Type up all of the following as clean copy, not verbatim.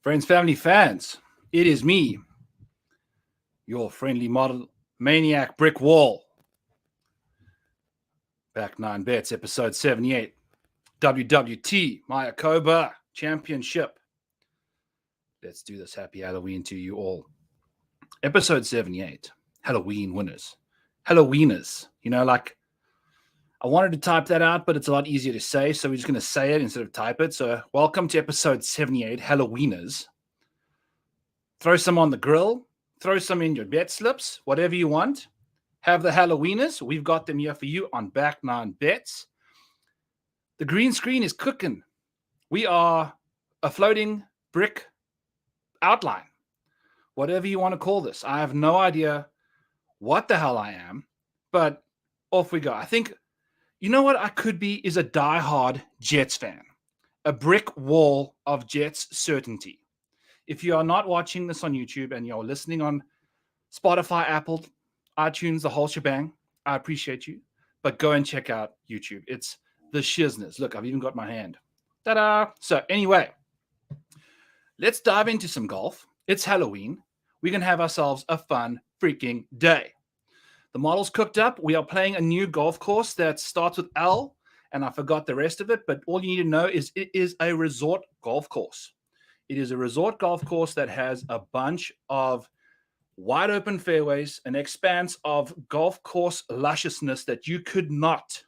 Friends, family, fans, it is me, your friendly Model Maniac brick wall. Back 9 bets, episode 78. WWT, Mayakoba Championship. Let's do this. Happy Halloween to you all. Episode 78, Halloween winners. Halloweeners. I wanted to type that out, but it's a lot easier to say, so we're just going to say it instead of type it. So welcome to episode 78, Halloweeners. Throw some on the grill, throw some in your bet slips, whatever you want. Have the Halloweeners. We've got them here for you on Back 9 Bets. The green screen is cooking. We are a floating brick outline, whatever you want to call this. I have no idea what the hell I am, but off we go. I think, you know what I could be is a diehard Jets fan, a brick wall of Jets certainty. If you are not watching this on YouTube and you're listening on Spotify, Apple, iTunes, the whole shebang, I appreciate you. But go and check out YouTube. It's the shizness. Look, I've even got my hand. Ta-da! So anyway, let's dive into some golf. It's Halloween. We can have ourselves a fun freaking day. The model's cooked up. We are playing a new golf course that starts with L, and I forgot the rest of it, but all you need to know is it is a resort golf course. It is a resort golf course that has a bunch of wide open fairways, an expanse of golf course lusciousness that you can't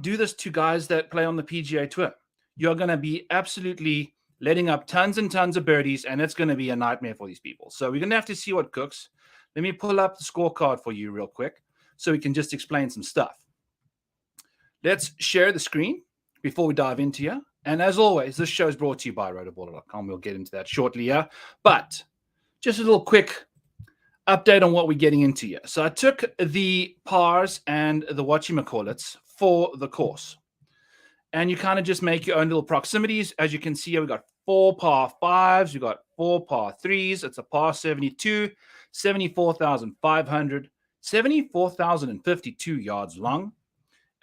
do this to guys that play on the PGA Tour. You're going to be absolutely letting up tons and tons of birdies, and it's going to be a nightmare for these people. So we're going to have to see what cooks. Let me pull up the scorecard for you real quick so we can just explain some stuff. Let's share the screen before we dive into here. And as always, this show is brought to you by rotoballer.com. We'll get into that shortly here. But just a little quick update on what we're getting into here. So I took the pars and the whatchamacallits for the course. And you kind of just make your own little proximities. As you can see here, we've got 4 par 5s. We've got 4 par 3s. It's a par 72, 74,500, 74,052 yards long.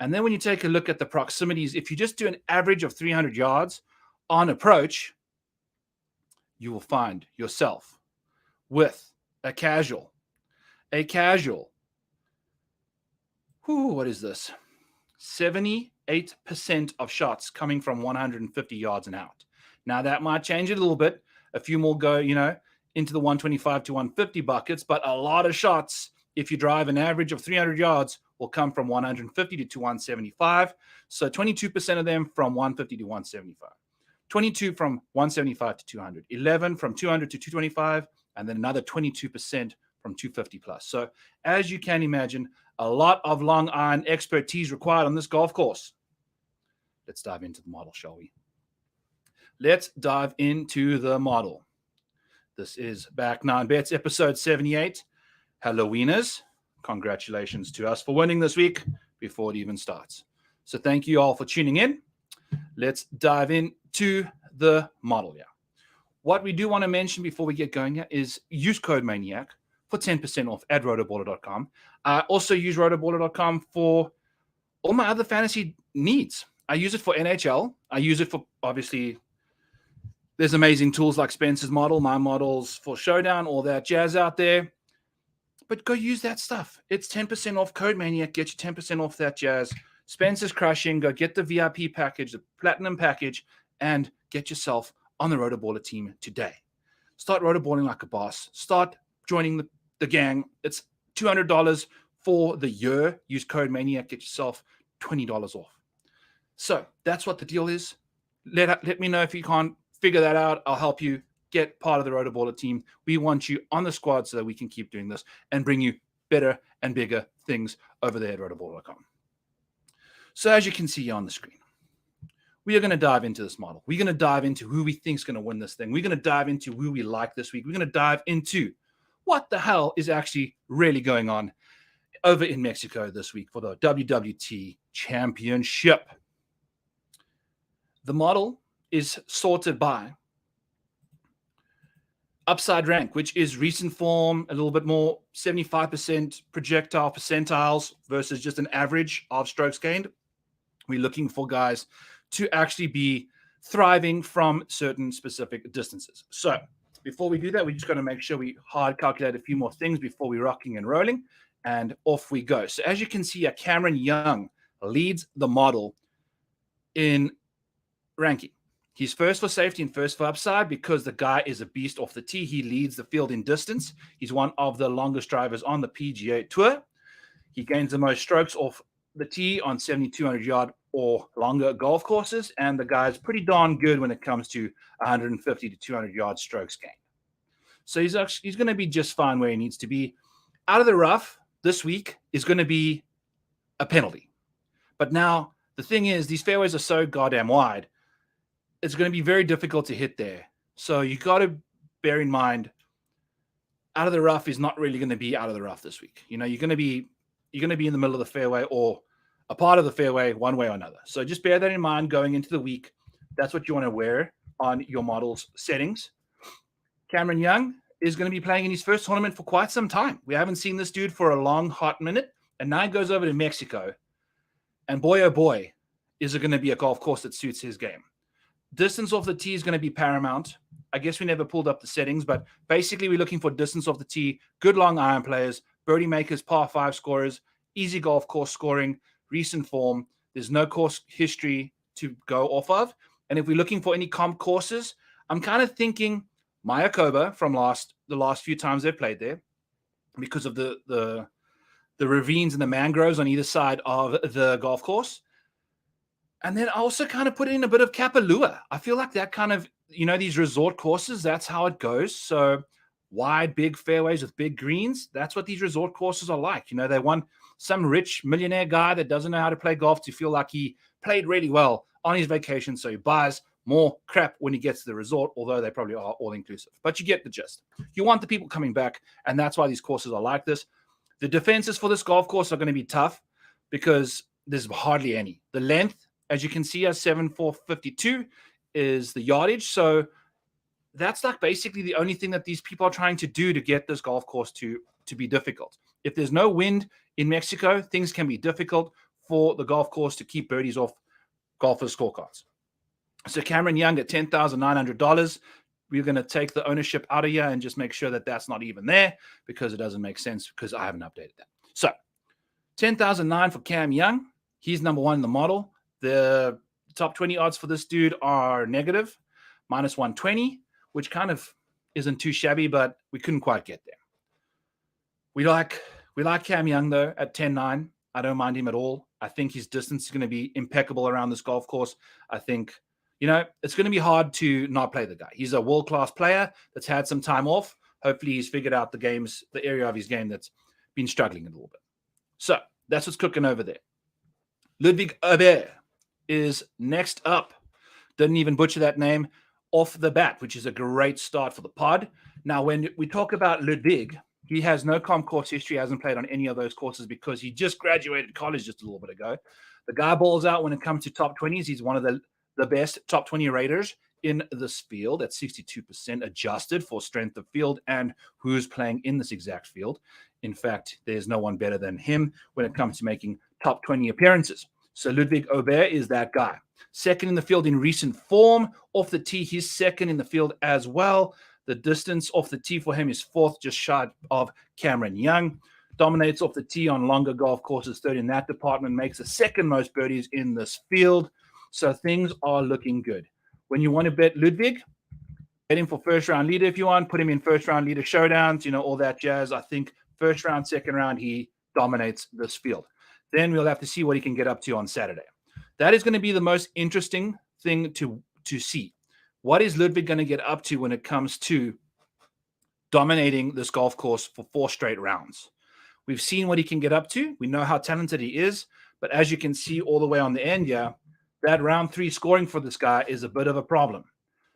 And then when you take a look at the proximities, if you just do an average of 300 yards on approach, you will find yourself with a casual. What is this? 78% of shots coming from 150 yards and out. Now, that might change it a little bit. A few more go, into the 125 to 150 buckets, but a lot of shots, if you drive an average of 300 yards, will come from 150 to 175. So 22% of them from 150 to 175. 22 from 175 to 200. 11 from 200 to 225. And then another 22% from 250 plus. So as you can imagine, a lot of long iron expertise required on this golf course. Let's dive into the model, shall we? Let's dive into the model. This is Back 9 Bets, episode 78. Halloweeners. Congratulations to us for winning this week before it even starts. So thank you all for tuning in. Let's dive into the model here. What we do want to mention before we get going here is use code Maniac for 10% off at rotoballer.com. I also use rotoballer.com for all my other fantasy needs. I use it for NHL. I use it for, obviously, there's amazing tools like Spencer's model, my models for Showdown, all that jazz out there. But go use that stuff. It's 10% off. Code Maniac. Get you 10% off that jazz. Spencer's crushing. Go get the VIP package, the platinum package, and get yourself on the Rotoballer team today. Start rotoballing like a boss. Start joining the gang. It's $200 for the year. Use code Maniac. Get yourself $20 off. So that's what the deal is. Let me know if you can't figure that out. I'll help you get part of the Rotoballer team. We want you on the squad so that we can keep doing this and bring you better and bigger things over there at rotoballer.com. So as you can see on the screen, we are going to dive into this model. We're going to dive into who we think is going to win this thing. We're going to dive into who we like this week. We're going to dive into what the hell is actually really going on over in Mexico this week for the WWT Championship. The model is sorted by upside rank, which is recent form, a little bit more 75% projectile percentiles versus just an average of strokes gained. We're looking for guys to actually be thriving from certain specific distances. So before we do that, we just got to make sure we hard calculate a few more things before we rocking and rolling, and off we go. So as you can see, Cameron Young leads the model in ranking. He's first for safety and first for upside because the guy is a beast off the tee. He leads the field in distance. He's one of the longest drivers on the PGA Tour. He gains the most strokes off the tee on 7,200-yard or longer golf courses, and the guy's pretty darn good when it comes to 150 to 200-yard strokes gained. So he's going to be just fine where he needs to be. Out of the rough this week is going to be a penalty. But now the thing is, these fairways are so goddamn wide, it's going to be very difficult to hit there. So you got to bear in mind, out of the rough is not really going to be out of the rough this week. You know, you're going to be in the middle of the fairway or a part of the fairway one way or another. So just bear that in mind going into the week. That's what you want to wear on your model's settings. Cameron Young is going to be playing in his first tournament for quite some time. We haven't seen this dude for a long, hot minute. And now he goes over to Mexico. And boy, oh boy, is it going to be a golf course that suits his game. Distance off the tee is going to be paramount. I guess we never pulled up the settings, but basically we're looking for distance off the tee, good long iron players, birdie makers, par 5 scorers, easy golf course scoring, recent form. There's no course history to go off of. And if we're looking for any comp courses, I'm kind of thinking Mayakoba from the last few times they've played there because of the ravines and the mangroves on either side of the golf course. And then I also kind of put in a bit of Kapalua. I feel like that kind of, these resort courses, that's how it goes. So wide, big fairways with big greens, that's what these resort courses are like. They want some rich millionaire guy that doesn't know how to play golf to feel like he played really well on his vacation. So he buys more crap when he gets to the resort, although they probably are all-inclusive. But you get the gist. You want the people coming back, and that's why these courses are like this. The defenses for this golf course are going to be tough because there's hardly any. The length, as you can see, as 7,452 is the yardage. So that's like basically the only thing that these people are trying to do to get this golf course to be difficult. If there's no wind in Mexico, things can be difficult for the golf course to keep birdies off golfers' scorecards. So Cameron Young at $10,900. We're going to take the ownership out of here and just make sure that that's not even there because it doesn't make sense because I haven't updated that. So 10,009 for Cam Young. He's number one in the model. The top 20 odds for this dude are negative, minus 120, which kind of isn't too shabby, but we couldn't quite get there. We like Cam Young, though, at 10.9. I don't mind him at all. I think his distance is going to be impeccable around this golf course. I think, it's going to be hard to not play the guy. He's a world-class player that's had some time off. Hopefully he's figured out the area of his game that's been struggling a little bit. So that's what's cooking over there. Ludwig Aubert is next up. Didn't even butcher that name off the bat, which is a great start for the pod. Now, when we talk about Ludwig, he has no comp course history, hasn't played on any of those courses because he just graduated college just a little bit ago. The guy balls out when it comes to top 20s. He's one of the best top 20 raters in this field at 62% adjusted for strength of field and who's playing in this exact field. In fact, there's no one better than him when it comes to making top 20 appearances. So Ludwig Aubert is that guy. Second in the field in recent form. Off the tee, he's second in the field as well. The distance off the tee for him is fourth, just shy of Cameron Young. Dominates off the tee on longer golf courses, third in that department. Makes the second most birdies in this field. So things are looking good. When you want to bet Ludwig, bet him for first-round leader if you want. Put him in first-round leader showdowns, all that jazz. I think first round, second round, he dominates this field. Then we'll have to see what he can get up to on Saturday. That is going to be the most interesting thing to see. What is Ludwig going to get up to when it comes to dominating this golf course for 4 straight rounds? We've seen what he can get up to. We know how talented he is. But as you can see all the way on the end, that round 3 scoring for this guy is a bit of a problem.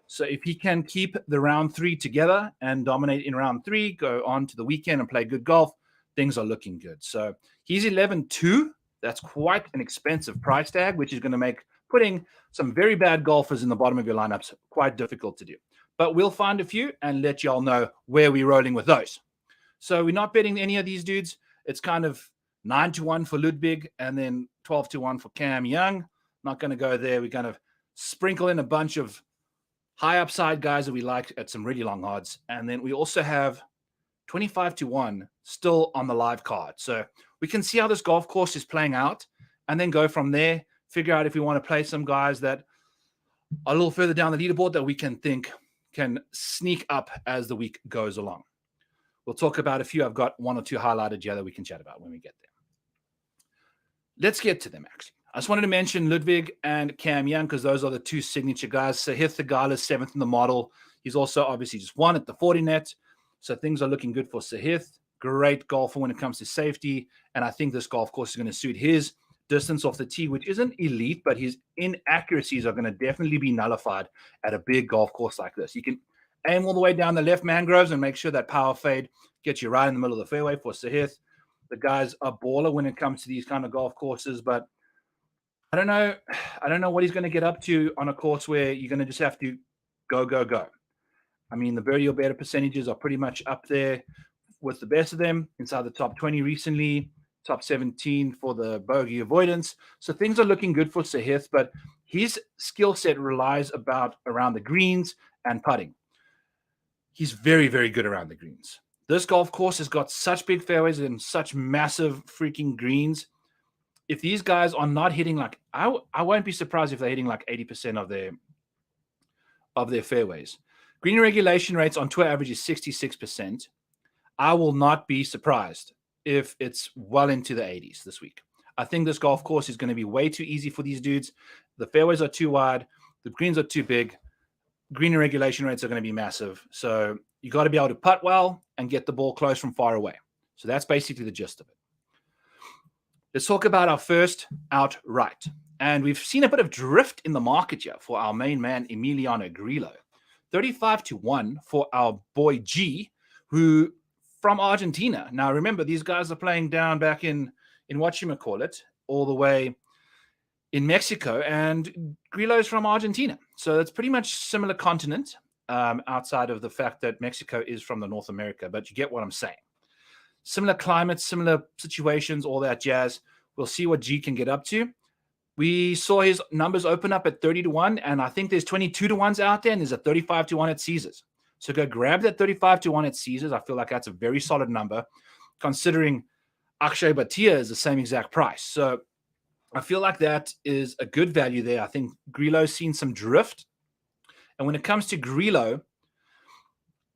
So if he can keep the round 3 together and dominate in round 3, go on to the weekend and play good golf, things are looking good. So he's 11-2. That's quite an expensive price tag, which is going to make putting some very bad golfers in the bottom of your lineups quite difficult to do. But we'll find a few and let y'all know where we're rolling with those. So we're not betting any of these dudes. It's kind of 9-1 for Ludwig and then 12-1 for Cam Young. Not going to go there. We're going to sprinkle in a bunch of high upside guys that we like at some really long odds. And then we also have 25-1 still on the live card. So we can see how this golf course is playing out and then go from there, figure out if we want to play some guys that are a little further down the leaderboard that we can think can sneak up as the week goes along. We'll talk about a few. I've got one or two highlighted here that we can chat about when we get there. Let's get to them, actually. I just wanted to mention Ludwig and Cam Young because those are the two signature guys. Sahith Theegala is 7th in the model. He's also obviously just won at the 40 net. So things are looking good for Sahith. Great golfer when it comes to safety. And I think this golf course is going to suit his distance off the tee, which isn't elite, but his inaccuracies are going to definitely be nullified at a big golf course like this. You can aim all the way down the left mangroves and make sure that power fade gets you right in the middle of the fairway for Sahith. The guy's a baller when it comes to these kind of golf courses, but I don't know what he's going to get up to on a course where you're going to just have to go. I mean, the birdie or better percentages are pretty much up there with the best of them, inside the top 20 recently, top 17 for the bogey avoidance. So things are looking good for Sahith, but his skill set relies around the greens and putting. He's very, very good around the greens. This golf course has got such big fairways and such massive freaking greens. If these guys are not hitting like, I won't be surprised if they're hitting like 80% of their fairways. Green regulation rates on tour average is 66%. I will not be surprised if it's well into the 80s this week. I think this golf course is going to be way too easy for these dudes. The fairways are too wide. The greens are too big. Green regulation rates are going to be massive. So you got to be able to putt well and get the ball close from far away. So that's basically the gist of it. Let's talk about our first outright. And we've seen a bit of drift in the market here for our main man, Emiliano Grillo. 35-1 for our boy G, who from Argentina. Now, remember, these guys are playing down back in whatchamacallit, all the way in Mexico, and Grillo's from Argentina. So it's pretty much similar continent, outside of the fact that Mexico is from the North America, but you get what I'm saying. Similar climates, similar situations, all that jazz. We'll see what G can get up to. We saw his numbers open up at 30-1, and I think there's 22-1s out there, and there's a 35-1 at Caesars. So go grab that 35-1 at Caesars. I feel like that's a very solid number, considering Akshay Bhatia is the same exact price. So I feel like that is a good value there. I think Grillo's seen some drift. And when it comes to Grillo,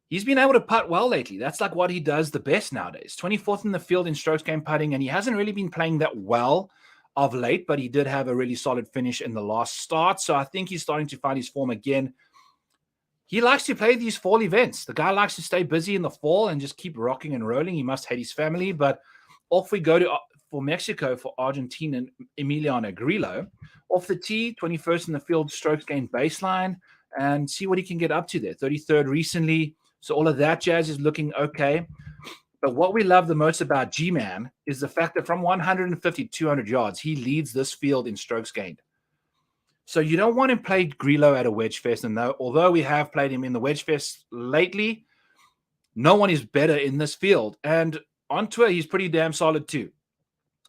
he's been able to putt well lately. That's like what he does the best nowadays. 24th in the field in strokes gained putting, and he hasn't really been playing that well of late, but he did have a really solid finish in the last start. So I think he's starting to find his form again. He likes to play these fall events. The guy likes to stay busy in the fall and just keep rocking and rolling. He must hate his family, but off we go for Mexico for Argentina, Emiliano Grillo. Off the tee, 21st in the field, strokes gained baseline, and see what he can get up to there. 33rd recently. So all of that jazz is looking okay. But what we love the most about G-Man is the fact that from 150 to 200 yards, he leads this field in strokes gained. So you don't want to play Grillo at a wedge fest. And although we have played him in the wedge fest lately, no one is better in this field. And on tour, he's pretty damn solid too.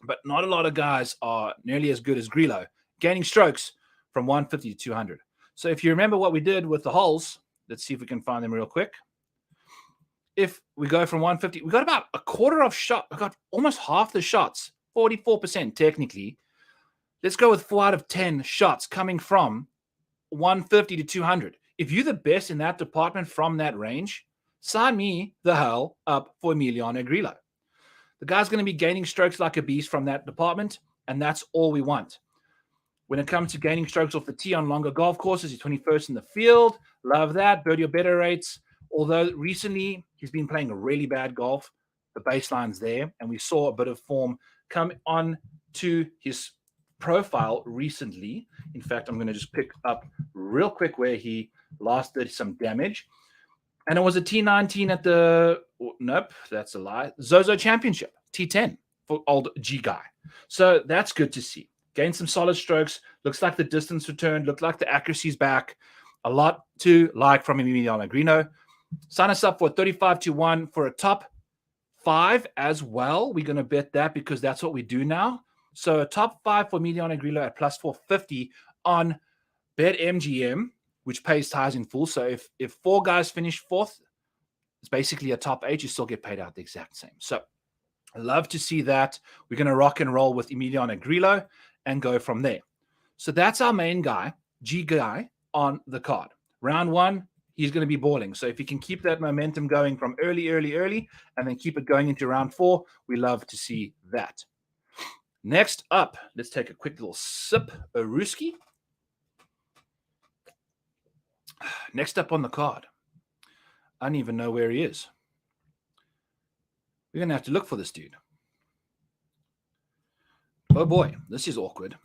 But not a lot of guys are nearly as good as Grillo, gaining strokes from 150 to 200. So if you remember what we did with the holes, let's see if we can find them real quick. If we go from 150, we got about a quarter of shot. We got almost half the shots, 44% technically. Let's go with 4 out of 10 shots coming from 150 to 200. If you're the best in that department from that range, sign me the hell up for Emiliano Grillo. The guy's going to be gaining strokes like a beast from that department, and that's all we want. When it comes to gaining strokes off the tee on longer golf courses, he's 21st in the field. Love that. Birdie or better rates. Although recently he's been playing a really bad golf, the baseline's there, and we saw a bit of form come on to his profile recently. In fact, I'm going to just pick up real quick where he last did some damage. And it was a T19 at nope, that's a lie, Zozo Championship, T10 for old G guy. So that's good to see. Gained some solid strokes. Looks like the distance returned. Looked like the accuracy's back. A lot to like from Emiliano Grillo. Sign us up for 35-1 for a top 5 as well. We're going to bet that because that's what we do now. So a top 5 for Emiliano Grillo at plus 450 on BetMGM, which pays ties in full. So if 4 guys finish 4th, it's basically a top 8. You still get paid out the exact same. So I love to see that. We're going to rock and roll with Emiliano Grillo and go from there. So that's our main guy, G guy, on the card. Round 1, he's going to be balling. So if he can keep that momentum going from early, and then keep it going into round 4, we love to see that. Next up, let's take a quick little sip of Ruski. Next up on the card, I don't even know where he is. We're going to have to look for this dude. Oh boy, this is awkward.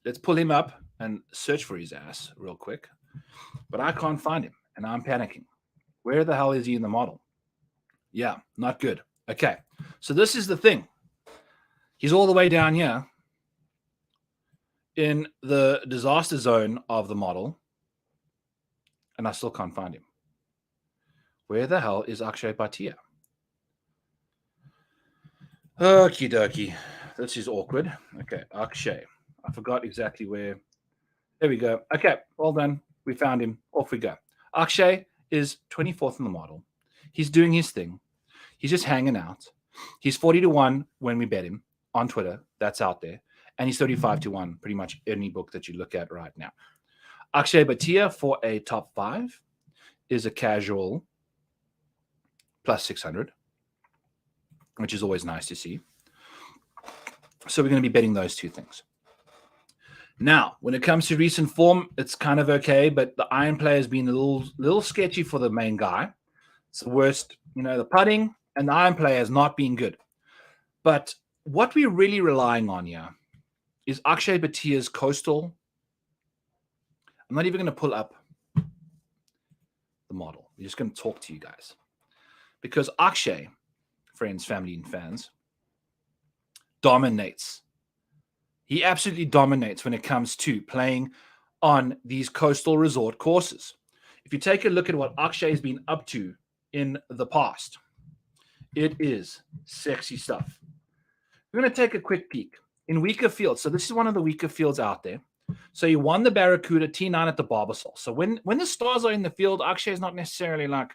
Let's pull him up and search for his ass real quick. But I can't find him, and I'm panicking. Where the hell is he in the model? Yeah, not good. Okay, so this is the thing. He's all the way down here in the disaster zone of the model, and I still can't find him. Where the hell is Akshay Bhatia? Okie dokie. This is awkward. Okay, Akshay. I forgot exactly where. There we go. Okay, well done. We found him. Off we go. Akshay is 24th in the model. He's doing his thing. He's just hanging out. He's 40-1 when we bet him on Twitter. That's out there. And he's 35-1, pretty much any book that you look at right now. Akshay Bhatia for a top 5 is a casual plus 600, which is always nice to see. So we're going to be betting those two things. Now, when it comes to recent form, it's kind of okay, but the iron play has been a little sketchy for the main guy. It's the worst, the putting and the iron play has not been good. But what we're really relying on here is Akshay Bhatia's coastal. I'm not even going to pull up the model. We're just going to talk to you guys. Because Akshay, friends, family, and fans, dominates. He absolutely dominates when it comes to playing on these coastal resort courses. If you take a look at what Akshay has been up to in the past, it is sexy stuff. We're going to take a quick peek. In weaker fields, so this is one of the weaker fields out there. So he won the Barracuda T9 at the Barbasol. So when the stars are in the field, Akshay is not necessarily like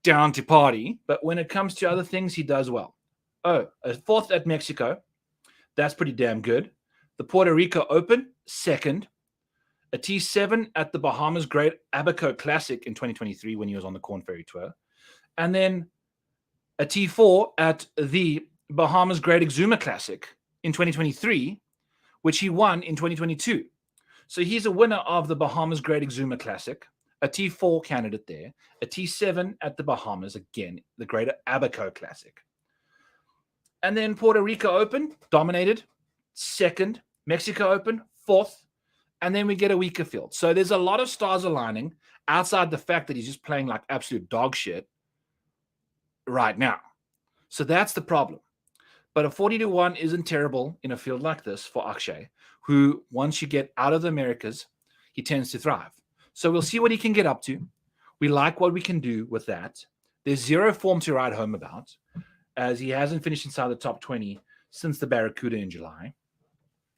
down to party, but when it comes to other things, he does well. Oh, a 4th at Mexico. That's pretty damn good. The Puerto Rico Open, 2nd. A T7 at the Bahamas Great Abaco Classic in 2023 when he was on the Corn Ferry Tour. And then a T4 at the Bahamas Great Exuma Classic in 2023, which he won in 2022. So he's a winner of the Bahamas Great Exuma Classic, a T4 candidate there, a T7 at the Bahamas, again, the Great Abaco Classic. And then Puerto Rico Open, dominated, 2nd. Mexico Open, 4th. And then we get a weaker field. So there's a lot of stars aligning outside the fact that he's just playing like absolute dog shit right now. So that's the problem. But a 40-1 isn't terrible in a field like this for Akshay, who once you get out of the Americas, he tends to thrive. So we'll see what he can get up to. We like what we can do with that. There's zero form to write home about, as he hasn't finished inside the top 20 since the Barracuda in July.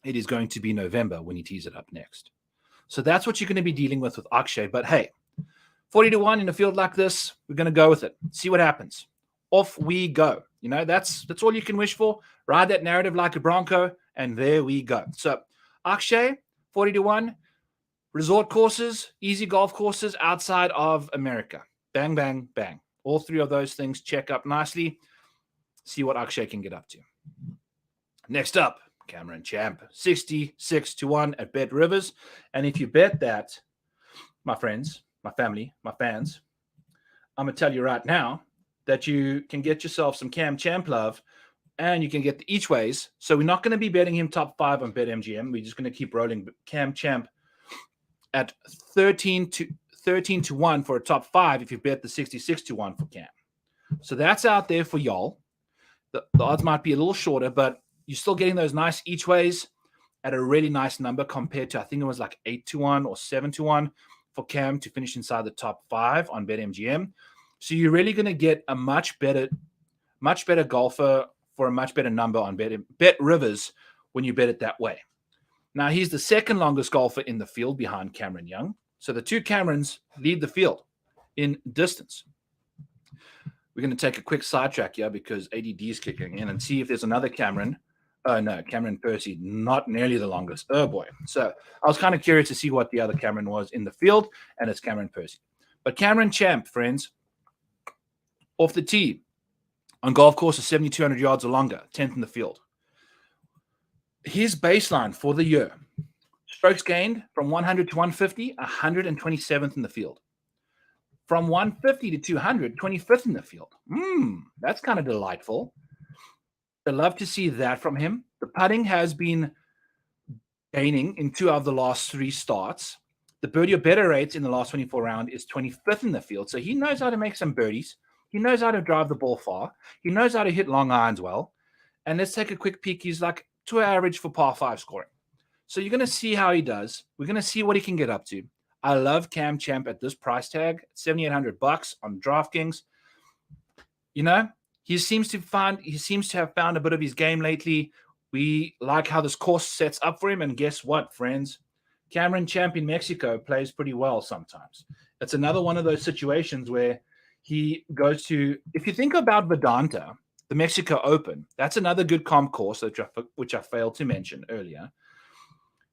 It is going to be November when he tees it up next. So that's what you're going to be dealing with Akshay. But hey, 40-1 in a field like this, we're going to go with it. See what happens. Off we go. That's all you can wish for. Ride that narrative like a Bronco, and there we go. So Akshay, 40-1, resort courses, easy golf courses outside of America. Bang, bang, bang. All 3 of those things check up nicely. See what Akshay can get up to. Next up, Cameron Champ, 66-1 at Bet Rivers. And if you bet that, my friends, my family, my fans, I'm going to tell you right now that you can get yourself some Cam Champ love and you can get the each ways. So we're not going to be betting him top 5 on BetMGM. We're just going to keep rolling. Cam Champ at 13-1 for a top 5 if you bet the 66-1 for Cam. So that's out there for y'all. The odds might be a little shorter, but you're still getting those nice each ways at a really nice number compared to, I think it was like 8-1 or 7-1 for Cam to finish inside the top 5 on BetMGM. So you're really going to get a much better golfer for a much better number on Bet Rivers when you bet it that way. Now, he's the second longest golfer in the field behind Cameron Young. So the two Camerons lead the field in distance. We're going to take a quick sidetrack here because ADD is kicking in and see if there's another Cameron. Oh, no, Cameron Percy, not nearly the longest. Oh, boy. So I was kind of curious to see what the other Cameron was in the field, and it's Cameron Percy. But Cameron Champ, friends, off the tee on golf course is 7,200 yards or longer, 10th in the field. His baseline for the year, strokes gained from 100 to 150, 127th in the field. From 150 to 200, 25th in the field. That's kind of delightful. I'd love to see that from him. The putting has been gaining in 2 of the last 3 starts. The birdie or better rates in the last 24 round is 25th in the field. So he knows how to make some birdies. He knows how to drive the ball far. He knows how to hit long irons well. And let's take a quick peek. He's like 2 average for par 5 scoring. So you're going to see how he does. We're going to see what he can get up to. I love Cam Champ at this price tag, $7,800 on DraftKings. You know, he seems to have found a bit of his game lately. We like how this course sets up for him. And guess what, friends? Cameron Champ in Mexico plays pretty well sometimes. It's another one of those situations where he goes to, if you think about Vedanta, the Mexico Open, that's another good comp course, which I failed to mention earlier.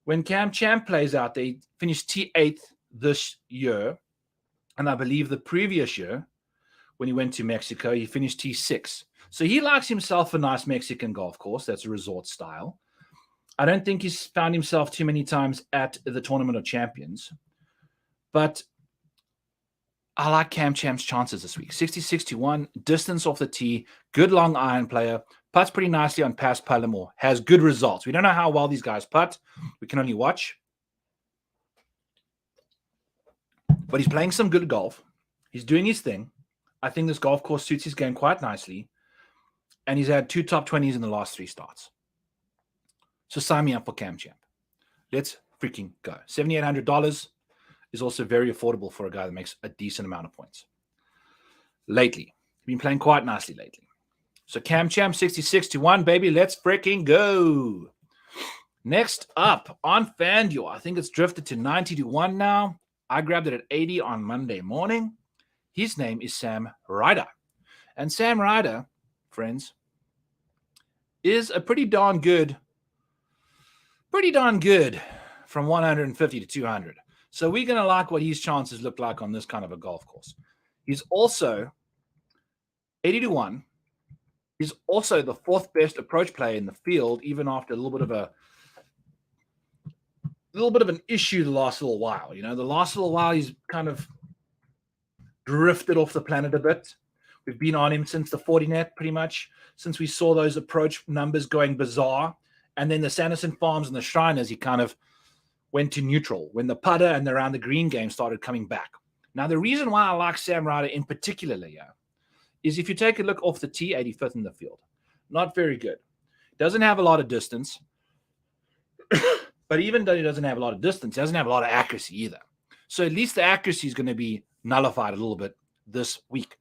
When Cam Champ plays out, they finished T8 this year. And I believe the previous year, when he went to Mexico, he finished T6. So he likes himself a nice Mexican golf course. That's a resort style. I don't think he's found himself too many times at the Tournament of Champions. But I like Cam Champ's chances this week. 66-1, distance off the tee, good long iron player, putts pretty nicely on past Palomar, has good results. We don't know how well these guys putt. We can only watch. But he's playing some good golf. He's doing his thing. I think this golf course suits his game quite nicely. And he's had 2 top 20s in the last 3 starts. So sign me up for Cam Champ. Let's freaking go. $7,800 is also very affordable for a guy that makes a decent amount of points. Lately, he's been playing quite nicely lately. So Cam Champ, 66-1, baby. Let's freaking go. Next up on FanDuel, I think it's drifted to 90-1 now. I grabbed it at 80 on Monday morning. His name is Sam Ryder. And Sam Ryder, friends, is a pretty darn good from 150 to 200. So we're going to like what his chances look like on this kind of a golf course. He's also 80-1. He's also the 4th best approach player in the field, even after a little bit of an issue the last little while. You know, the last little while he's kind of drifted off the planet a bit. We've been on him since the 40 net, pretty much, since we saw those approach numbers going bizarre. And then the Sanderson Farms and the Shriners, he kind of went to neutral when the putter and around the green game started coming back. Now, the reason why I like Sam Ryder in particular is if you take a look off the tee, 85th in the field. Not very good. Doesn't have a lot of distance. But even though he doesn't have a lot of distance, he doesn't have a lot of accuracy either. So at least the accuracy is going to be nullified a little bit this week.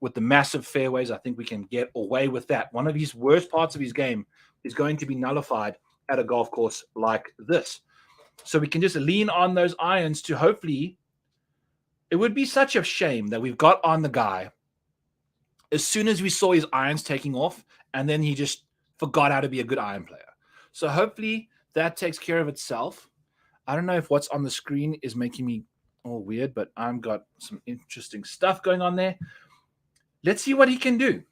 With the massive fairways, I think we can get away with that. One of his worst parts of his game is going to be nullified at a golf course like this. So we can just lean on those irons to hopefully, it would be such a shame that we've got on the guy as soon as we saw his irons taking off, and then he just forgot how to be a good iron player. So hopefully that takes care of itself. I don't know if what's on the screen is making me all weird, but I've got some interesting stuff going on there. Let's see what he can do.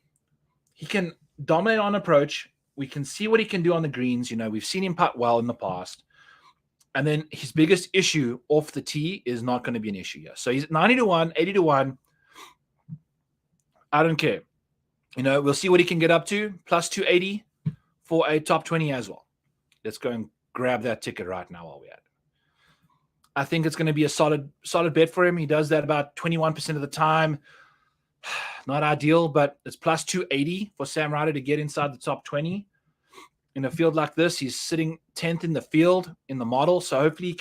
He can dominate on approach. We can see what he can do on the greens. You know, we've seen him putt well in the past. And then his biggest issue off the tee is not going to be an issue here. So he's 90-1, 80-1. I don't care. You know, we'll see what he can get up to. Plus 280 for a top 20 as well. Let's go and grab that ticket right now while we're at it. I think it's going to be a solid bet for him. He does that about 21% of the time. Not ideal, but it's plus 280 for Sam Ryder to get inside the top 20. In a field like this, he's sitting 10th in the field in the model. So hopefully he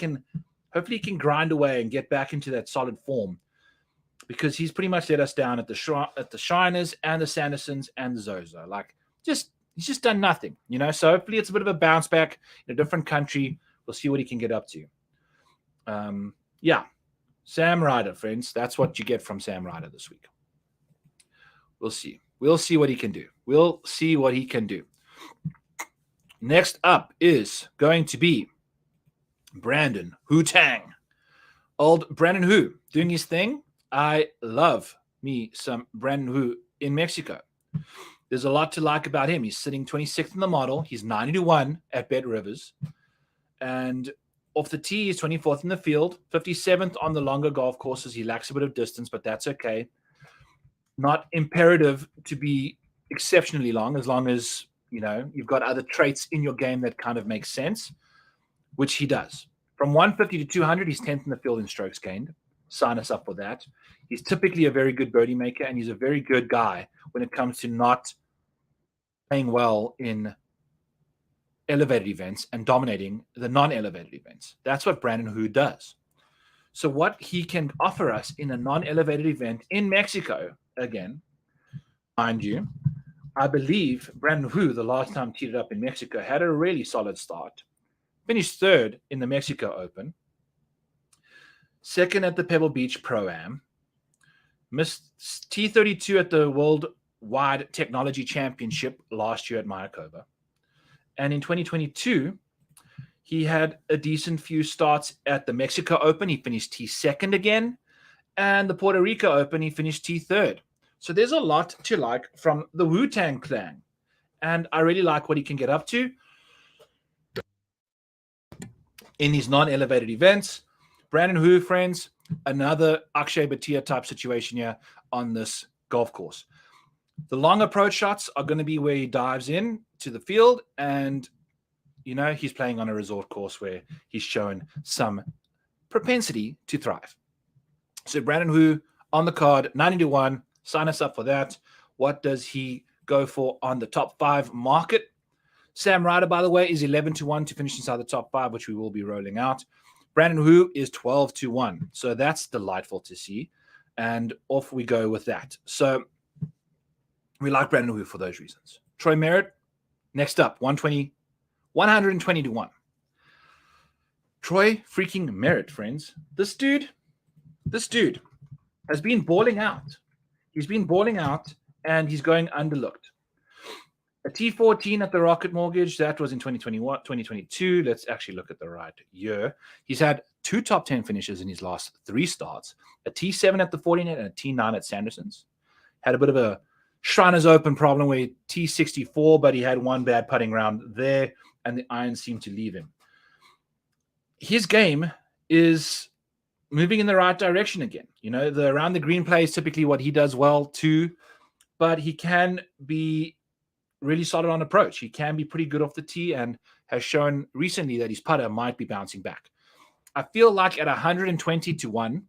can grind away and get back into that solid form, because he's pretty much let us down at the Shiners and the Sandersons and the Zozo. He's just done nothing, you know. So hopefully it's a bit of a bounce back in a different country We'll see what he can get up to. Yeah, Sam Ryder, friends. That's what you get from Sam Ryder this week. We'll see. We'll see what he can do. We'll see what he can do. Next up is going to be Brandon Hu Tang. Old Brandon Hu doing his thing. I love me some Brandon Hu in Mexico. There's a lot to like about him. He's sitting 26th in the model. He's 90-1 at Bet Rivers. And off the tee, he's 24th in the field, 57th on the longer golf courses. He lacks a bit of distance, but that's okay. Not imperative to be exceptionally long as, you've got other traits in your game that kind of make sense, which he does. From 150 to 200, he's 10th in the field in strokes gained. Sign us up for that. He's typically a very good birdie maker, and he's a very good guy when it comes to not playing well in elevated events and dominating the non-elevated events. That's what Brandon Hu does. So what he can offer us in a non-elevated event in Mexico, again, mind you, I believe Brandon Hu, the last time teed it up in Mexico, had a really solid start. Finished third in the Mexico Open. Second at the Pebble Beach Pro-Am. Missed T32 at the Worldwide Technology Championship last year at Mayakoba. And in 2022, he had a decent few starts at the Mexico Open. He finished T2 again. And the Puerto Rico Open, he finished T3. So there's a lot to like from the Wu-Tang Clan. And I really like what he can get up to in these non-elevated events. Brandon Hu, friends, another Akshay Bhatia type situation here on this golf course. The long approach shots are going to be where he dives in to the field, and he's playing on a resort course where he's shown some propensity to thrive. So Brandon Hu on the card, 90-1. Sign us up for that. What does he go for on the top 5 market? Sam Ryder, by the way, is 11-1 to finish inside the top 5, which we will be rolling out. Brandon Hu is 12-1. So that's delightful to see. And off we go with that. So we like Brandon Hu for those reasons. Troy Merritt, next up, 120-1. Troy freaking Merritt, friends. This dude has been balling out. He's been balling out, and he's going underlooked. A T14 at the Rocket Mortgage, that was in 2021, 2022. Let's actually look at the right year. He's had 2 top 10 finishes in his last 3 starts. A T7 at the 49 and a T9 at Sanderson's. Had a bit of a Shriners Open problem where T64, but he had one bad putting round there, and the irons seemed to leave him. His game is moving in the right direction again. The around the green play is typically what he does well too, but he can be really solid on approach. He can be pretty good off the tee and has shown recently that his putter might be bouncing back. I feel like at 120-1,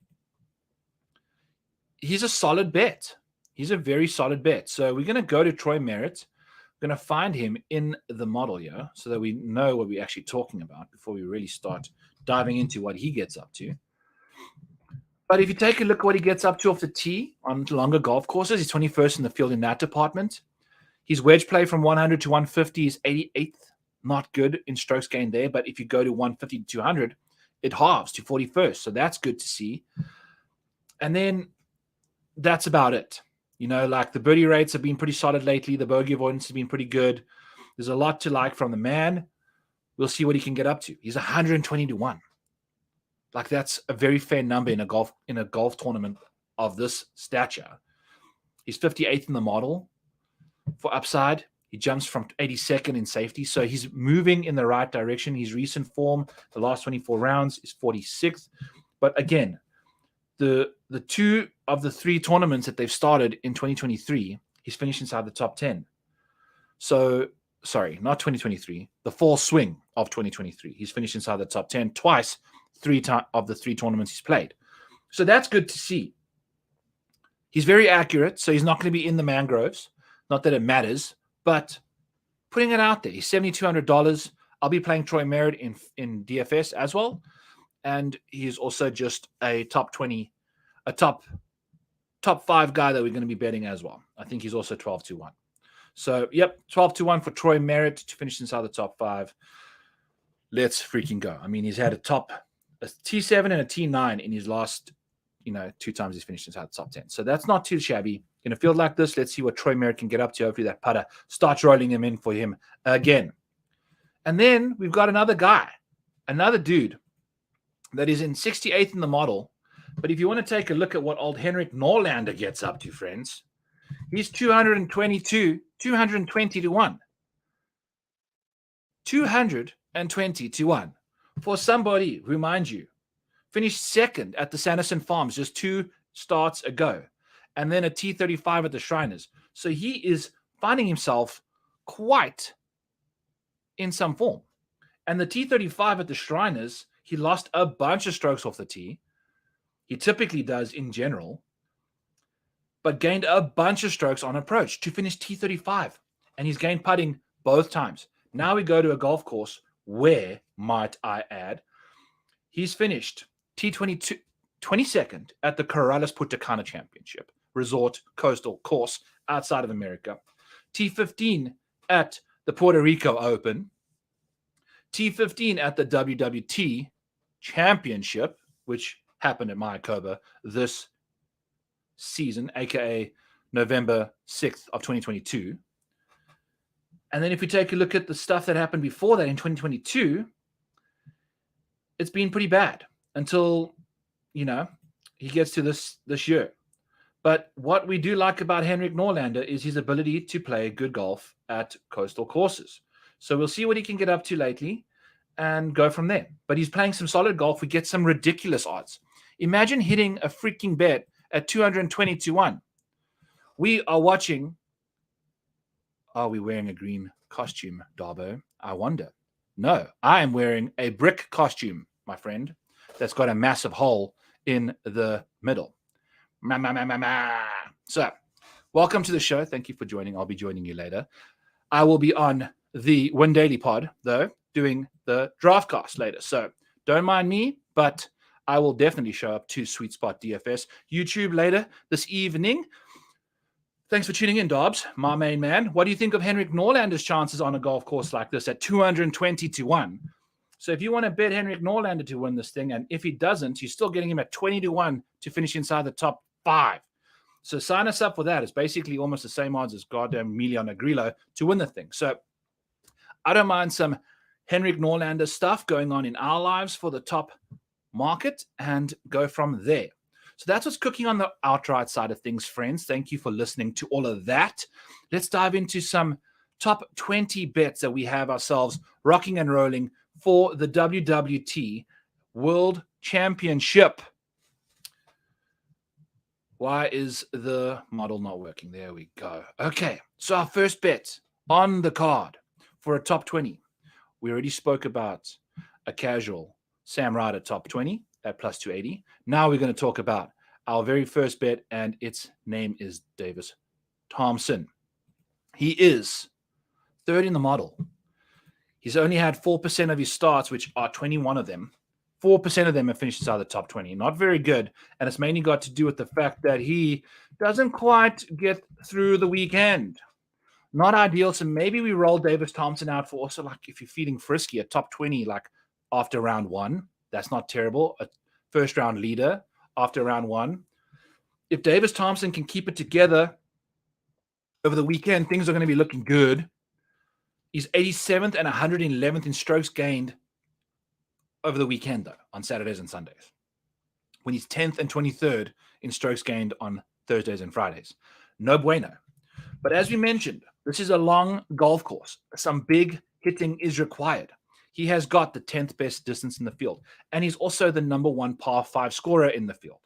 he's a solid bet. He's a very solid bet. So we're going to go to Troy Merritt. We're going to find him in the model here so that we know what we're actually talking about before we really start diving into what he gets up to. But if you take a look at what he gets up to off the tee on longer golf courses, he's 21st in the field in that department. His wedge play from 100 to 150 is 88th. Not good in strokes gained there, but if you go to 150 to 200, it halves to 41st. So that's good to see. And then that's about it. Like the birdie rates have been pretty solid lately. The bogey avoidance has been pretty good. There's a lot to like from the man. We'll see what he can get up to. He's 120-1. Like that's a very fair number in a golf tournament of this stature. He's 58th in the model for upside. He jumps from 82nd in safety. So he's moving in the right direction. His recent form, the last 24 rounds, is 46th. But again, the 2 of the 3 tournaments that they've started in 2023, he's finished inside the top 10. So, sorry, not 2023, the fall swing of 2023. He's finished inside the top 10 twice, 3 of the 3 tournaments he's played. So that's good to see. He's very accurate, so he's not going to be in the mangroves. Not that it matters, but putting it out there. He's $7,200. I'll be playing Troy Merritt in DFS as well. And he's also just a top 5 guy that we're going to be betting as well. I think he's also 12-1. So, yep, 12-1 for Troy Merritt to finish inside the top 5. let's freaking go. I mean, he's had a T7 and a T9 in his last, 2 times he's finished inside the top 10. So that's not too shabby. In a field like this, let's see what Troy Merritt can get up to. Hopefully that putter starts rolling him in for him again. And then we've got another guy, another dude that is in 68th in the model. But if you want to take a look at what old Henrik Norlander gets up to, friends, he's 220 to 1. 220 to 1 for somebody who, mind you, finished second at the Sanderson Farms just 2 starts ago, and then a T35 at the Shriners. So he is finding himself quite in some form. And the T35 at the Shriners, he lost a bunch of strokes off the tee. He typically does in general, but gained a bunch of strokes on approach to finish T35. And he's gained putting both times. Now we go to a golf course where, might I add, he's finished T22, 22nd at the Corrales Punta Cana Championship, resort coastal course outside of America. T15 at the Puerto Rico Open. T15 at the WWT Championship, which happened at Mayakoba this season, aka November 6th of 2022. And then if we take a look at the stuff that happened before that in 2022, it's been pretty bad until, he gets to this year. But what we do like about Henrik Norlander is his ability to play good golf at coastal courses. So we'll see what he can get up to lately and go from there. But he's playing some solid golf. We get some ridiculous odds. Imagine hitting a freaking bet at 220 to 1. We are watching. Are we wearing a green costume, Darbo? I wonder. No, I am wearing a brick costume, my friend, that's got a massive hole in the middle. So, welcome to the show. Thank you for joining. I'll be joining you later. I will be on the Win Daily pod, though, doing the draft cast later. So, don't mind me, but I will definitely show up to Sweet Spot DFS YouTube later this evening. Thanks for tuning in, Dobbs, my main man. What do you think of Henrik Norlander's chances on a golf course like this at 220 to 1? So if you want to bet Henrik Norlander to win this thing, and if he doesn't, you're still getting him at 20 to 1 to finish inside the top 5. So sign us up for that. It's basically almost the same odds as goddamn Emiliano Grillo to win the thing. So I don't mind some Henrik Norlander stuff going on in our lives for the top market and go from there. So that's what's cooking on the outright side of things, friends. Thank you for listening to all of that. Let's dive into some top 20 bets that we have ourselves rocking and rolling for the WWT World Championship. Why is the model not working? There we go. Okay, so our first bet on the card for a top 20. We already spoke about a casual Sam Ryder top 20 at plus 280. Now we're going to talk about our very first bet, and its name is Davis Thompson. He is third in the model. He's only had 4% of his starts, which are 21 of them. 4% of them have finished inside the top 20. Not very good, and it's mainly got to do with the fact that he doesn't quite get through the weekend. Not ideal, so maybe we roll Davis Thompson out for also, like, if you're feeling frisky, a top 20, like, after round 1. That's not terrible. A first round leader after round 1. If Davis Thompson can keep it together over the weekend, things are going to be looking good. He's 87th and 111th in strokes gained over the weekend, though, on Saturdays and Sundays, when he's 10th and 23rd in strokes gained on Thursdays and Fridays. No bueno. But as we mentioned, this is a long golf course. Some big hitting is required. He has got the 10th best distance in the field, and he's also the number 1 par 5 scorer in the field.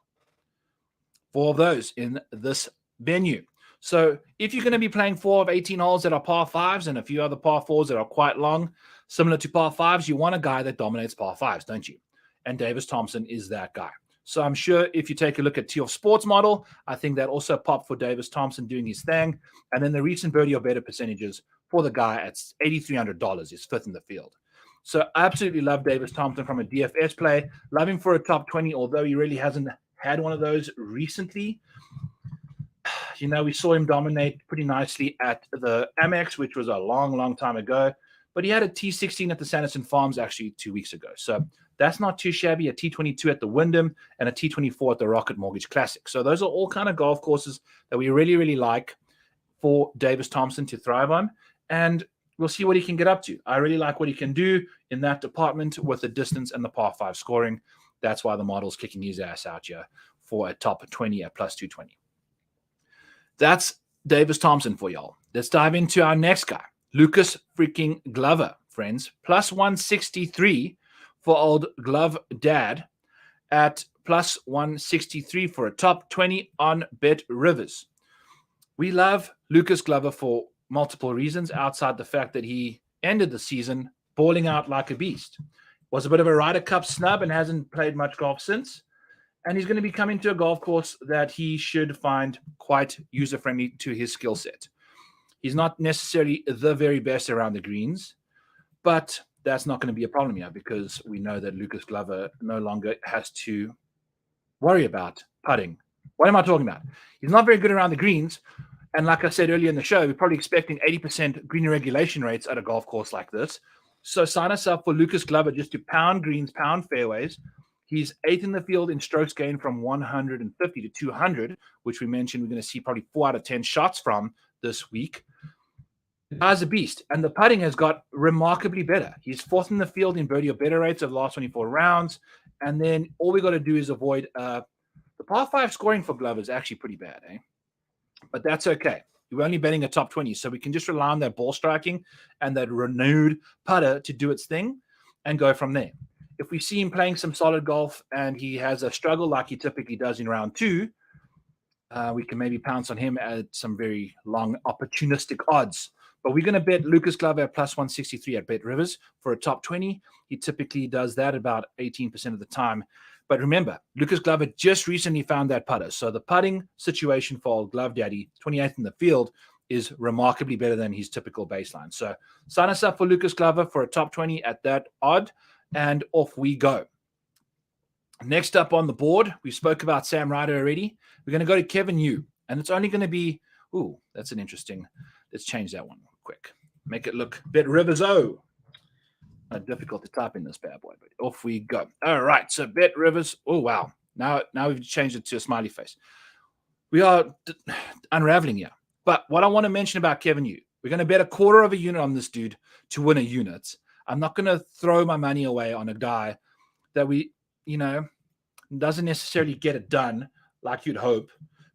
4 of those in this venue. So if you're going to be playing 4 of 18 holes that are par 5s and a few other par 4s that are quite long, similar to par 5s, you want a guy that dominates par 5s, don't you? And Davis Thompson is that guy. So I'm sure if you take a look at Tee Off Sports model, I think that also popped for Davis Thompson doing his thing. And then the recent birdie or better percentages for the guy at $8,300 is 5th in the field. So I absolutely love Davis Thompson from a DFS play. Love him for a top 20, although he really hasn't had one of those recently. We saw him dominate pretty nicely at the Amex, which was a long, long time ago. but he had a T16 at the Sanderson Farms actually 2 weeks ago. So that's not too shabby. A T22 at the Wyndham and a T24 at the Rocket Mortgage Classic. So those are all kind of golf courses that we really, really like for Davis Thompson to thrive on. And we'll see what he can get up to. I really like what he can do in that department with the distance and the par 5 scoring. That's why the model's kicking his ass out here for a top 20 at plus 220. That's Davis Thompson for y'all. Let's dive into our next guy, Lucas freaking Glover, friends. Plus 163 for old Glove Dad at plus 163 for a top 20 on Bet Rivers. We love Lucas Glover for multiple reasons outside the fact that he ended the season balling out like a beast. Was a bit of a Ryder Cup snub and hasn't played much golf since. And he's going to be coming to a golf course that he should find quite user-friendly to his skill set. He's not necessarily the very best around the greens, but that's not going to be a problem here because we know that Lucas Glover no longer has to worry about putting. What am I talking about? He's not very good around the greens. And like I said earlier in the show, we're probably expecting 80% green regulation rates at a golf course like this. So sign us up for Lucas Glover just to pound greens, pound fairways. He's 8th in the field in strokes gained from 150 to 200, which we mentioned we're going to see probably 4 out of 10 shots from this week. As a beast. And the putting has got remarkably better. He's 4th in the field in birdie or better rates of the last 24 rounds. And then all we got to do is avoid the par 5 scoring for Glover is actually pretty bad, eh? But that's okay. We're only betting a top 20, so we can just rely on that ball striking and that renewed putter to do its thing and go from there. If we see him playing some solid golf and he has a struggle like he typically does in round 2, we can maybe pounce on him at some very long opportunistic odds. But we're going to bet Lucas Glover at plus 163 at Bet Rivers for a top 20. He typically does that about 18% of the time. But remember, Lucas Glover just recently found that putter. So the putting situation for old Glove Daddy, 28th in the field, is remarkably better than his typical baseline. So sign us up for Lucas Glover for a top 20 at that odd, and off we go. Next up on the board, we spoke about Sam Ryder already. We're going to go to Kevin Yu, and it's only going to be, that's an interesting, let's change that one quick. Make it look Bet Rivers O. Difficult to type in this bad boy, but off we go. All right, so Bet Rivers. Oh, wow. Now we've changed it to a smiley face. We are unraveling here. But what I want to mention about Kevin Yu, we're going to bet a quarter of a unit on this dude to win a unit. I'm not going to throw my money away on a guy that doesn't necessarily get it done like you'd hope.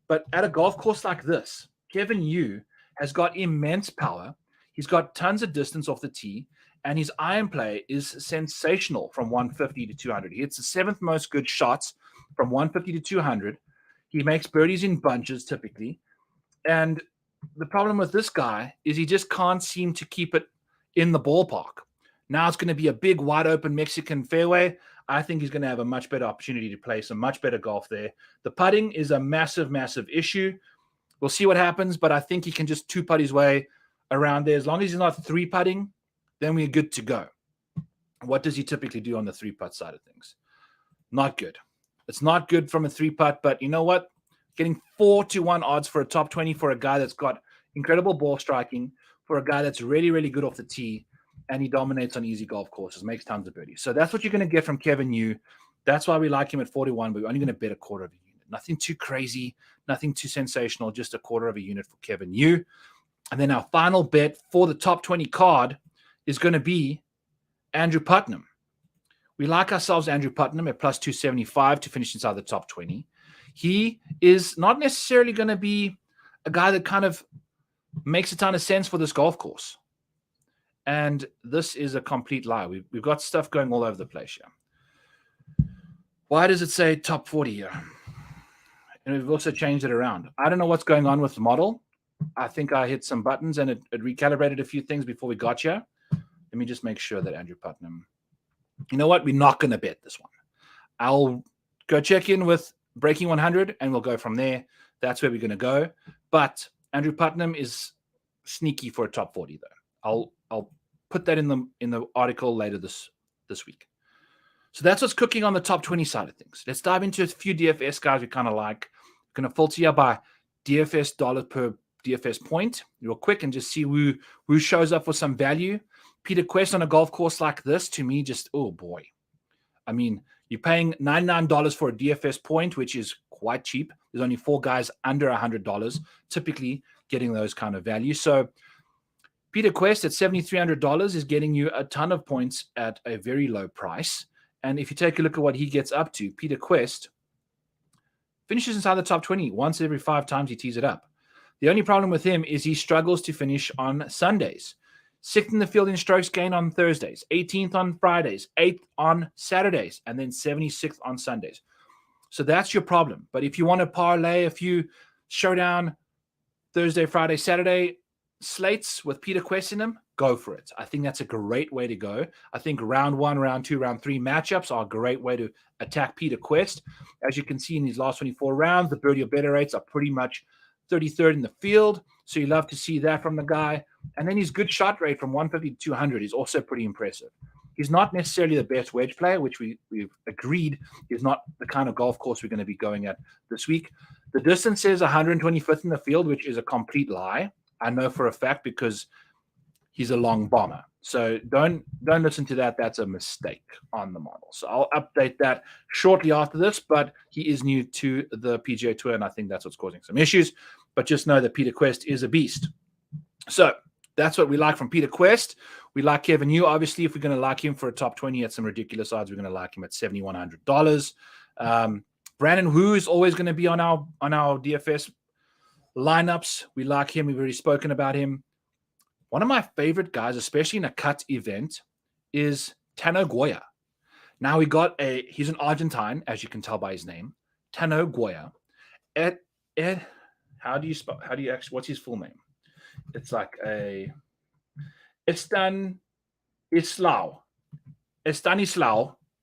But at a golf course like this, Kevin Yu has got immense power. He's got tons of distance off the tee. And his iron play is sensational from 150 to 200. He hits the 7th most good shots from 150 to 200. He makes birdies in bunches typically. And the problem with this guy is he just can't seem to keep it in the ballpark. Now it's going to be a big, wide open Mexican fairway. I think he's going to have a much better opportunity to play some much better golf there. The putting is a massive, massive issue. We'll see what happens, but I think he can just 2-putt his way around there. As long as he's not 3-putting, then we're good to go. What does he typically do on the 3-putt side of things? Not good. It's not good from a 3-putt, but you know what? Getting 4-1 odds for a top 20 for a guy that's got incredible ball striking, for a guy that's really, really good off the tee, and he dominates on easy golf courses, makes tons of birdies. So that's what you're going to get from Kevin Yu. That's why we like him at 41, but we're only going to bet a quarter of a unit. Nothing too crazy, nothing too sensational, just a quarter of a unit for Kevin Yu. And then our final bet for the top 20 card is going to be Andrew Putnam. We like ourselves Andrew Putnam at plus 275 to finish inside the top 20. He is not necessarily going to be a guy that kind of makes a ton of sense for this golf course. And this is a complete lie. We've got stuff going all over the place here. Why does it say top 40 here? And we've also changed it around. I don't know what's going on with the model. I think I hit some buttons and it recalibrated a few things before we got here. Let me just make sure that Andrew Putnam, you know what? We're not going to bet this one. I'll go check in with Breaking 100 and we'll go from there. That's where we're going to go. But Andrew Putnam is sneaky for a top 40 though. I'll put that in the article later this week. So that's what's cooking on the top 20 side of things. Let's dive into a few DFS guys we kind of like. We're going to filter here by DFS dollar per DFS point real quick and just see who shows up for some value. Peter Quest on a golf course like this, to me, just, oh boy. I mean, you're paying $99 for a DFS point, which is quite cheap. There's only 4 guys under $100 typically getting those kind of values. So Peter Quest at $7,300 is getting you a ton of points at a very low price. And if you take a look at what he gets up to, Peter Quest finishes inside the top 20 once every 5 times he tees it up. The only problem with him is he struggles to finish on Sundays. 6th in the field in strokes gained on Thursdays, 18th on Fridays, 8th on Saturdays, and then 76th on Sundays. So that's your problem. But if you want to parlay a few showdown Thursday, Friday, Saturday slates with Peter Quest in them, go for it. I think that's a great way to go. I think round 1, round 2, round 3 matchups are a great way to attack Peter Quest. As you can see in these last 24 rounds, the birdie or better rates are pretty much 33rd in the field. So you love to see that from the guy. And then his good shot rate from 150 to 200 is also pretty impressive. He's not necessarily the best wedge player, which we've agreed is not the kind of golf course we're going to be going at this week. The distance is 125th in the field, which is a complete lie. I know for a fact because he's a long bomber. So don't listen to that. That's a mistake on the model. So I'll update that shortly after this, but he is new to the PGA Tour, and I think that's what's causing some issues. But just know that Peter Quest is a beast. So that's what we like from Peter Quest. We like Kevin Yu. Obviously, if we're going to like him for a top 20 at some ridiculous odds, we're going to like him at $7,100. Brandon Wu is always going to be on our DFS lineups. We like him. We've already spoken about him. One of my favorite guys, especially in a cut event, is Tano Goya. Now he's an Argentine, as you can tell by his name, Tano Goya. What's his full name? It's like Estanislao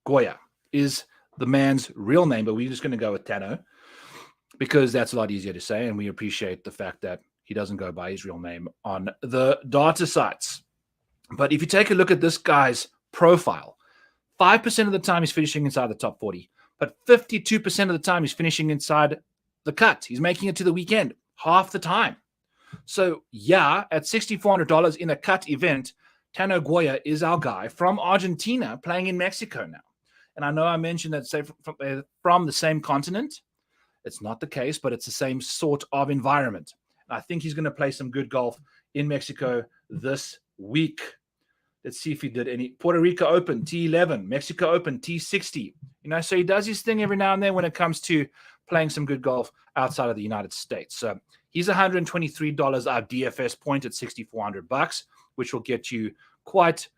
Goya is the man's real name, but we're just going to go with Tano because that's a lot easier to say, and we appreciate the fact that he doesn't go by his real name on the data sites. But if you take a look at this guy's profile, 5% of the time he's finishing inside the top 40, but 52% of the time he's finishing inside the cut. He's making it to the weekend half the time. So yeah, at $6,400 in a cut event, Tano Goya is our guy from Argentina playing in Mexico now. And I know I mentioned that say from the same continent. It's not the case, but it's the same sort of environment. I think he's going to play some good golf in Mexico this week. Let's see if he did any. Puerto Rico Open, T11. Mexico Open, T60. So he does his thing every now and then when it comes to playing some good golf outside of the United States. So he's $123 our DFS point at $6,400, which will get you quite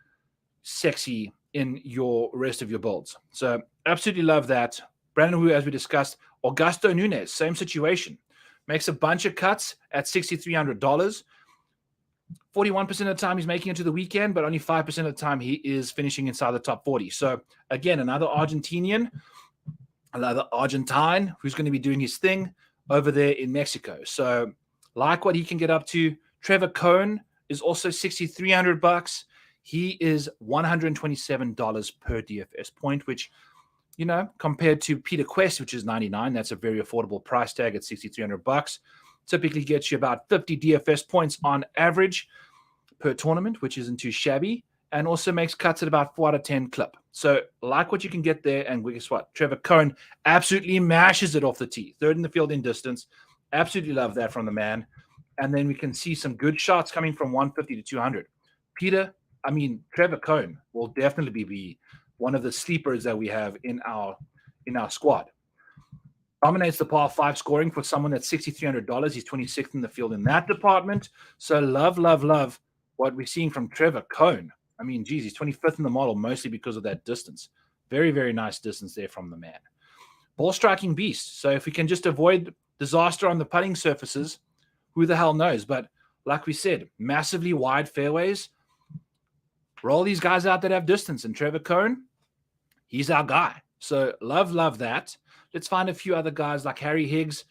sexy in your rest of your builds. So absolutely love that. Brandon Wu, as we discussed, Augusto Nunes, same situation. Makes a bunch of cuts at $6,300. 41% of the time he's making it to the weekend, but only 5% of the time he is finishing inside the top 40. So again, another Argentine who's going to be doing his thing over there in Mexico. So like what he can get up to. Trevor Cohn is also $6,300. He is $127 per DFS point, which compared to Peter Quest, which is $99, that's a very affordable price tag at $6,300. Typically gets you about 50 DFS points on average per tournament, which isn't too shabby, and also makes cuts at about 4 out of 10 clip. So like what you can get there, and guess what? Trevor Cohn absolutely mashes it off the tee. 3rd in the field in distance. Absolutely love that from the man. And then we can see some good shots coming from 150 to 200. Trevor Cohn will definitely be one of the sleepers that we have in our squad. Dominates the par 5 scoring for someone that's $6,300. He's 26th in the field in that department. So love what we're seeing from Trevor Cohn. He's 25th in the model, mostly because of that distance. Very, very nice distance there from the man. Ball striking beast. So if we can just avoid disaster on the putting surfaces, who the hell knows? But like we said, massively wide fairways. Roll these guys out that have distance. And Trevor Cohn, he's our guy. So love that. Let's find a few other guys like Harry Higgs.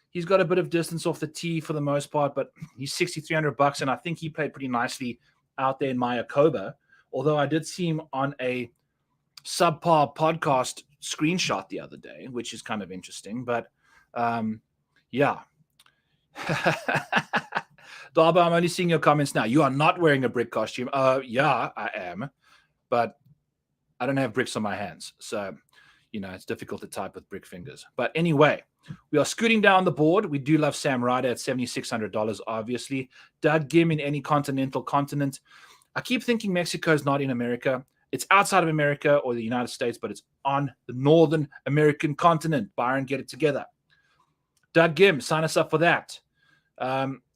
He's got a bit of distance off the tee for the most part, but he's $6,300, and I think he played pretty nicely out there in Mayakoba. Although I did see him on a subpar podcast screenshot the other day, which is kind of interesting. But yeah. Darby, I'm only seeing your comments now. You are not wearing a brick costume. Yeah, I am. But I don't have bricks on my hands. So, it's difficult to type with brick fingers. But anyway, we are scooting down the board. We do love Sam Ryder at $7,600, obviously. Doug Gim in any continental continent. I keep thinking Mexico is not in America. It's outside of America or the United States, but it's on the Northern American continent. Byron, get it together. Doug Gim, sign us up for that.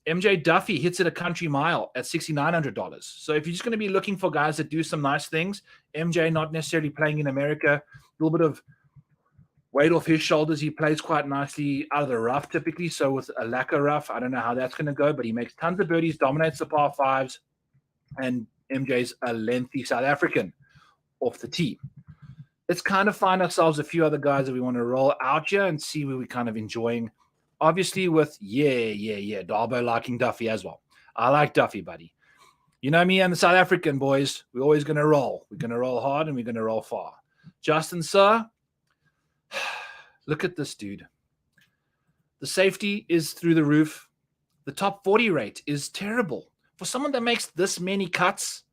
MJ Duffy hits it a country mile at $6,900. So if you're just going to be looking for guys that do some nice things, MJ not necessarily playing in America, a little bit of weight off his shoulders. He plays quite nicely out of the rough typically. So with a lacquer rough, I don't know how that's going to go, but he makes tons of birdies, dominates the par fives, and MJ's a lengthy South African off the tee. Let's kind of find ourselves a few other guys that we want to roll out here and see where we're kind of enjoying. Obviously with, Darbo liking Duffy as well. I like Duffy, buddy. You know me and the South African boys, we're always going to roll. We're going to roll hard and we're going to roll far. Justin Sir, look at this dude. The safety is through the roof. The top 40 rate is terrible. For someone that makes this many cuts,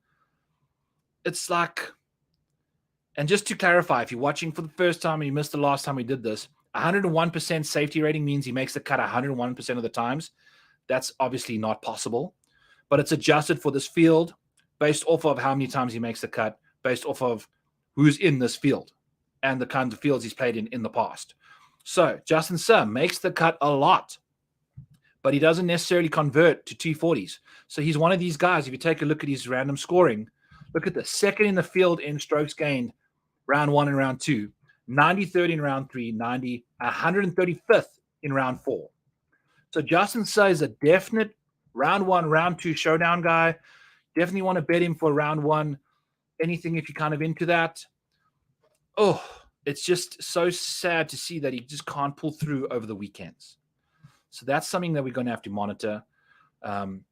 it's like, and just to clarify, if you're watching for the first time and you missed the last time we did this, 101% safety rating means he makes the cut 101% of the times. That's obviously not possible, but it's adjusted for this field based off of how many times he makes the cut, based off of who's in this field and the kinds of fields he's played in the past. So Justin Sir makes the cut a lot, but he doesn't necessarily convert to T40s. So he's one of these guys. If you take a look at his random scoring, look at the second in the field in strokes gained, round 1 and round 2. 93rd in round 3, 135th in round 4. So Justin Sir is a definite round 1, round 2 showdown guy. Definitely want to bet him for round 1. Anything if you're kind of into that. Oh, it's just so sad to see that he just can't pull through over the weekends. So that's something that we're going to have to monitor. The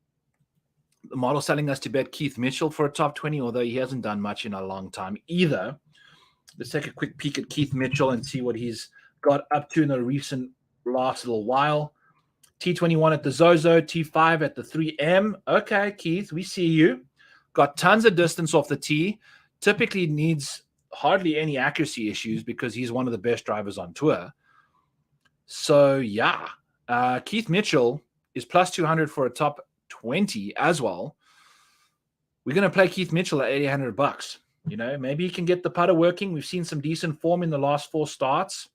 model's telling us to bet Keith Mitchell for a top 20, although he hasn't done much in a long time either. Let's take a quick peek at Keith Mitchell and see what he's got up to in the last little while. T21 at the Zozo, T5 at the 3M. Okay, Keith, we see you. Got tons of distance off the tee. Typically needs hardly any accuracy issues because he's one of the best drivers on tour. So, yeah. Keith Mitchell is plus 200 for a top 20 as well. We're going to play Keith Mitchell at $800. Maybe he can get the putter working. We've seen some decent form in the last 4 starts.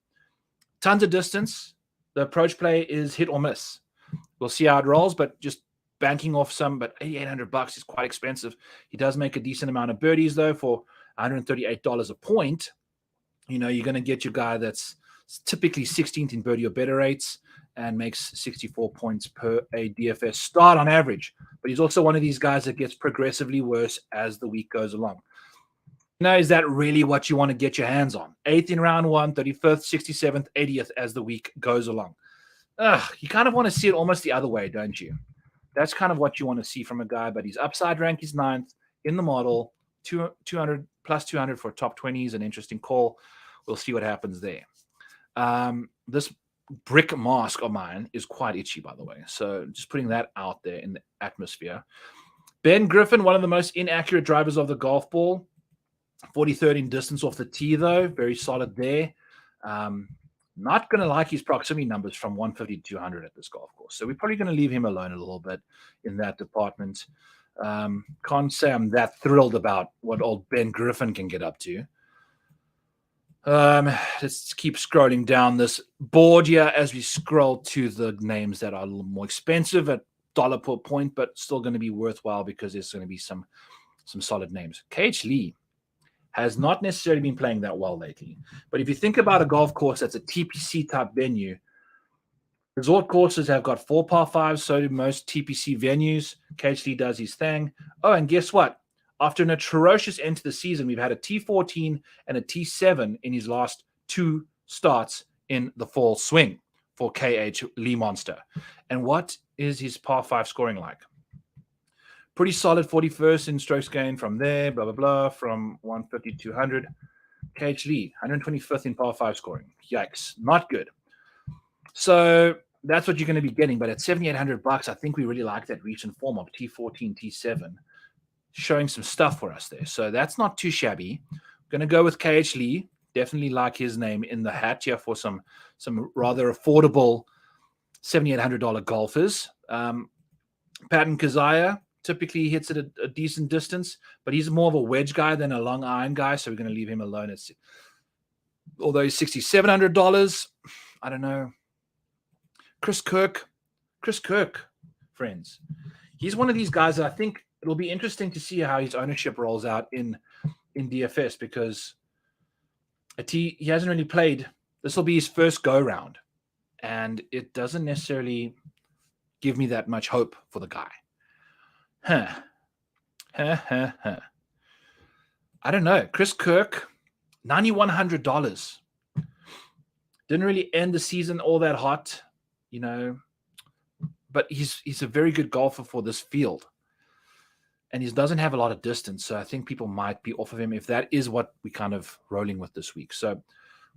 Tons of distance. The approach play is hit or miss. We'll see how it rolls, but just banking off some, but $8,800 is quite expensive. He does make a decent amount of birdies, though, for $138 a point. You're going to get your guy that's typically 16th in birdie or better rates and makes 64 points per a DFS start on average. But he's also one of these guys that gets progressively worse as the week goes along. Is that really what you want to get your hands on? 8th in round 1, 35th, 67th, 80th as the week goes along. You kind of want to see it almost the other way, don't you? That's kind of what you want to see from a guy, but his upside rank is 9th in the model. 200 plus 200 for top 20 is an interesting call. We'll see what happens there. This brick mask of mine is quite itchy, by the way. So just putting that out there in the atmosphere. Ben Griffin, one of the most inaccurate drivers of the golf ball. 43rd in distance off the tee, though. Very solid there. Not going to like his proximity numbers from 150 to 200 at this golf course. So we're probably going to leave him alone a little bit in that department. Can't say I'm that thrilled about what old Ben Griffin can get up to. Let's keep scrolling down this board here as we scroll to the names that are a little more expensive at dollar per point, but still going to be worthwhile because there's going to be some solid names. KH Lee has not necessarily been playing that well lately. But if you think about a golf course that's a TPC type venue, resort courses have got 4 par 5s, so do most TPC venues. KHD does his thing. Oh, and guess what? After an atrocious end to the season, we've had a T14 and a T7 in his last 2 starts in the fall swing for KH Lee Monster. And what is his par 5 scoring like? Pretty solid 41st in strokes gained from there, blah, blah, blah, from 150 to 200. KH Lee, 125th in par 5 scoring. Yikes, not good. So that's what you're going to be getting. But at $7,800, I think we really like that recent form of T14, T7, showing some stuff for us there. So that's not too shabby. Going to go with KH Lee. Definitely like his name in the hat here for some rather affordable $7,800 golfers. Patton Kazaya typically hits at a decent distance, but he's more of a wedge guy than a long iron guy, so we're going to leave him alone. Although he's $6,700, I don't know. Chris Kirk, friends. He's one of these guys that I think it'll be interesting to see how his ownership rolls out in DFS, because he hasn't really played. This will be his first go round, and it doesn't necessarily give me that much hope for the guy. I don't know. Chris Kirk, $9,100. Didn't really end the season all that hot, but he's a very good golfer for this field. And he doesn't have a lot of distance, so I think people might be off of him if that is what we kind of rolling with this week. So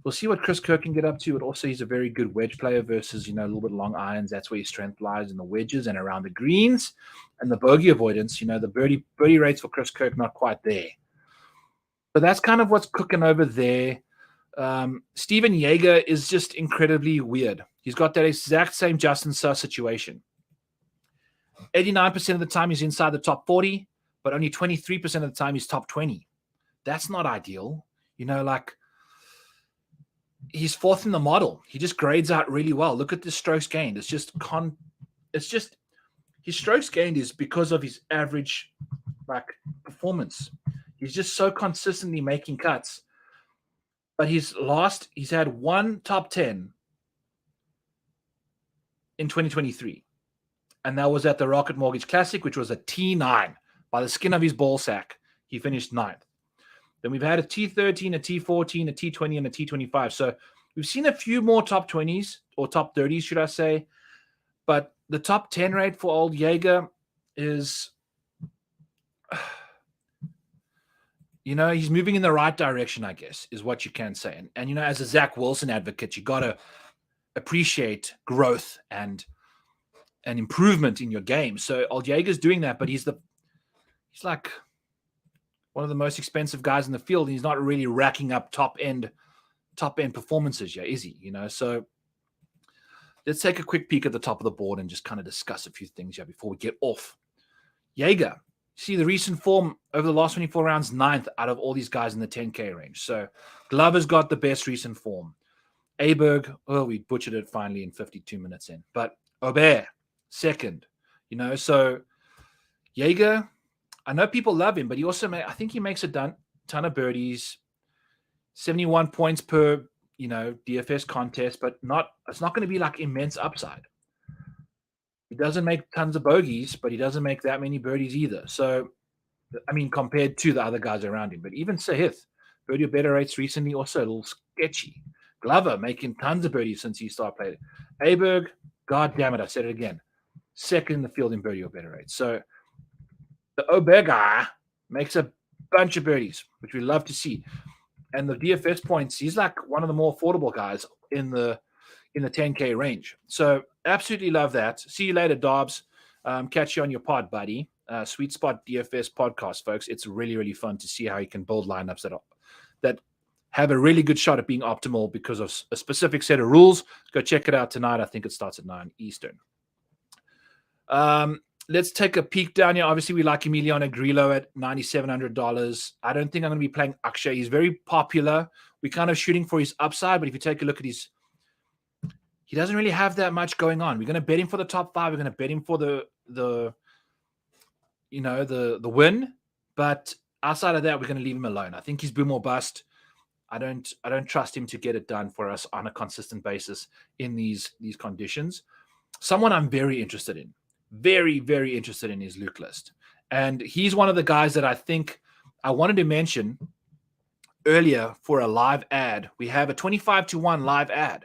we'll see what Chris Kirk can get up to. But also, he's a very good wedge player versus, a little bit long irons. That's where his strength lies, in the wedges and around the greens and the bogey avoidance. The birdie rates for Chris Kirk not quite there. So that's kind of what's cooking over there. Steven Yeager is just incredibly weird. He's got that exact same Justin Suh situation. 89% of the time he's inside the top 40, but only 23% of the time he's top 20. That's not ideal. He's fourth in the model. He just grades out really well. Look at the strokes gained. It's just his strokes gained is because of his average performance. He's just so consistently making cuts. But he's had one top 10 in 2023. And that was at the Rocket Mortgage Classic, which was a T9. By the skin of his ball sack, he finished 9th. Then we've had a T13, a T14, a T20, and a T25. So we've seen a few more top 20s, or top 30s, should I say. But the top 10 rate for old Yeager is, he's moving in the right direction, I guess, is what you can say. And as a Zach Wilson advocate, you got to appreciate growth and improvement in your game. So old Yeager's doing that, but he's like one of the most expensive guys in the field. And he's not really racking up top end performances yet, is he? So let's take a quick peek at the top of the board and just kind of discuss a few things here before we get off. Yeager, see the recent form over the last 24 rounds, 9th out of all these guys in the 10K range. So Glover's got the best recent form. Aberg, we butchered it finally in 52 minutes in. But Aubert, second. So Yeager, I know people love him, but he also I think he makes a ton of birdies, 71 points per, DFS contest, but it's not going to be like immense upside. He doesn't make tons of bogeys, but he doesn't make that many birdies either. So, compared to the other guys around him. But even Sahith, birdie or better rates recently, also a little sketchy. Glover making tons of birdies since he started playing. Aberg, God damn it, I said it again. Second in the field in birdie or better rates. So the Aubert guy makes a bunch of birdies, which we love to see. And the DFS points, he's like one of the more affordable guys in the 10K range. So absolutely love that. See you later, Dobbs. Catch you on your pod, buddy. Sweet Spot DFS podcast, folks. It's really, really fun to see how you can build lineups that have a really good shot at being optimal because of a specific set of rules. Go check it out tonight. I think it starts at 9 Eastern. Let's take a peek down here. Obviously, we like Emiliano Grillo at $9,700. I don't think I'm going to be playing Akshay. He's very popular. We're kind of shooting for his upside, but if you take a look at he doesn't really have that much going on. We're going to bet him for the top 5. We're going to bet him for the win. But outside of that, we're going to leave him alone. I think he's boom or bust. I don't trust him to get it done for us on a consistent basis in these conditions. Someone I'm very interested in. Very, very interested in his Luke List. And he's one of the guys that I think I wanted to mention earlier for a live ad. We have a 25-1 live ad.